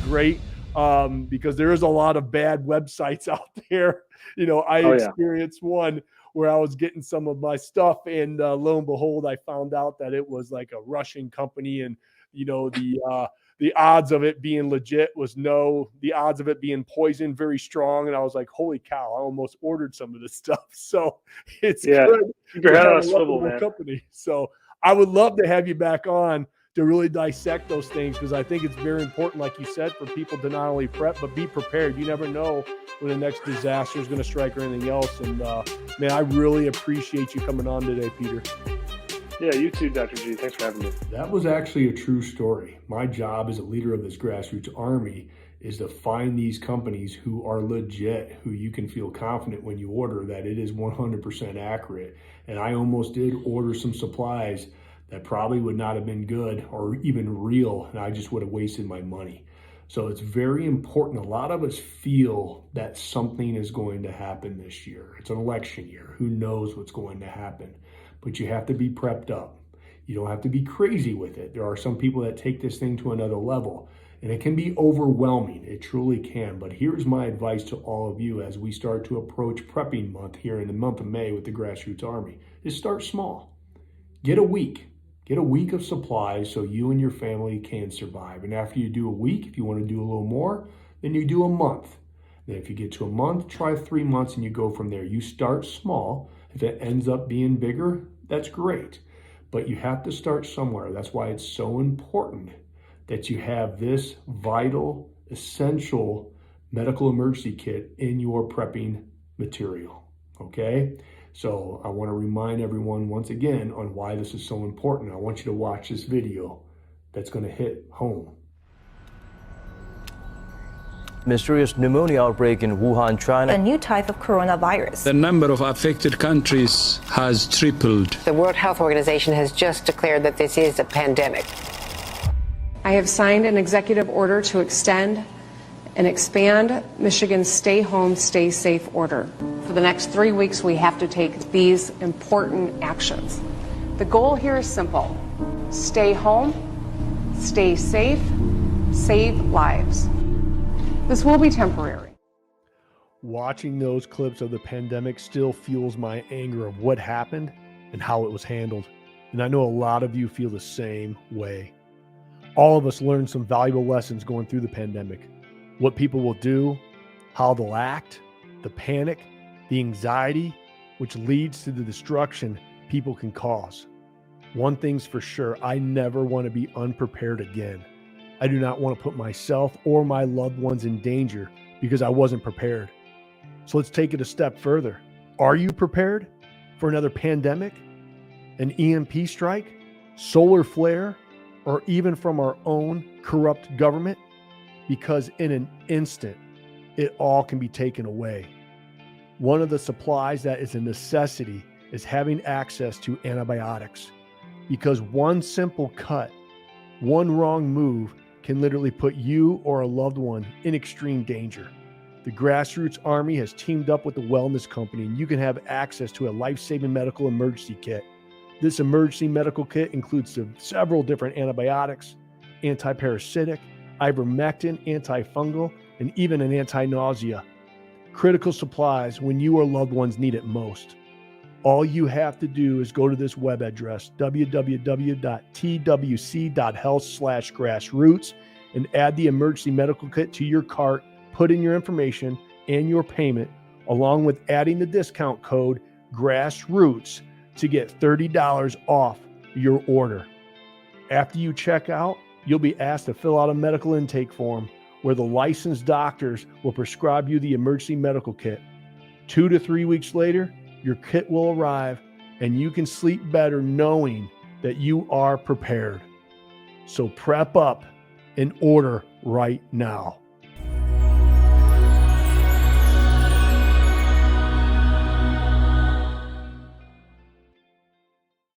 great because there is a lot of bad websites out there. I experienced one where I was getting some of my stuff, and lo and behold, I found out that it was like a Russian company, and the odds of it being legit was no. The odds of it being poison very strong, and I was like, "Holy cow!" I almost ordered some of this stuff. So it's good. Keep your head on a swivel, man. Company. So I would love to have you back on to really dissect those things, because I think it's very important, like you said, for people to not only prep but be prepared. You never know when the next disaster is going to strike or anything else. And man, I really appreciate you coming on today, Peter. Yeah, you too, Dr. G. Thanks for having me. That was actually a true story. My job as a leader of this grassroots army is to find these companies who are legit, who you can feel confident when you order that it is 100% accurate. And I almost did order some supplies that probably would not have been good or even real, and I just would have wasted my money. So it's very important. A lot of us feel that something is going to happen this year. It's an election year. Who knows what's going to happen? But you have to be prepped up. You don't have to be crazy with it. There are some people that take this thing to another level, and it can be overwhelming. It truly can. But here's my advice to all of you as we start to approach prepping month here in the month of May with the Grassroots Army, is start small. Get a week. Get a week of supplies so you and your family can survive. And after you do a week, if you want to do a little more, then you do a month. Then if you get to a month, try 3 months, and you go from there. You start small. If it ends up being bigger, that's great. But you have to start somewhere. That's why it's so important that you have this vital, essential medical emergency kit in your prepping material, okay? So I want to remind everyone once again on why this is so important. I want you to watch this video that's going to hit home. Mysterious pneumonia outbreak in Wuhan, China. A new type of coronavirus. The number of affected countries has tripled. The World Health Organization has just declared that this is a pandemic. I have signed an executive order to extend and expand Michigan's stay home, stay safe order. For the next 3 weeks, we have to take these important actions. The goal here is simple. Stay home, stay safe, save lives. This will be temporary. Watching those clips of the pandemic still fuels my anger of what happened and how it was handled. And I know a lot of you feel the same way. All of us learned some valuable lessons going through the pandemic. What people will do, how they'll act, the panic, the anxiety, which leads to the destruction people can cause. One thing's for sure, I never want to be unprepared again. I do not want to put myself or my loved ones in danger because I wasn't prepared. So let's take it a step further. Are you prepared for another pandemic, an EMP strike, solar flare, or even from our own corrupt government? Because in an instant, it all can be taken away. One of the supplies that is a necessity is having access to antibiotics, because one simple cut, one wrong move can literally put you or a loved one in extreme danger. The Grassroots Army has teamed up with the Wellness Company, and you can have access to a life-saving medical emergency kit. This emergency medical kit includes several different antibiotics, antiparasitic, ivermectin, antifungal, and even an anti-nausea. Critical supplies when you or loved ones need it most. All you have to do is go to this web address, www.twc.health/grassroots, and add the emergency medical kit to your cart, put in your information and your payment, along with adding the discount code GRASSROOTS to get $30 off your order. After you check out, you'll be asked to fill out a medical intake form where the licensed doctors will prescribe you the emergency medical kit. 2 to 3 weeks later, your kit will arrive and you can sleep better knowing that you are prepared. So prep up and order right now.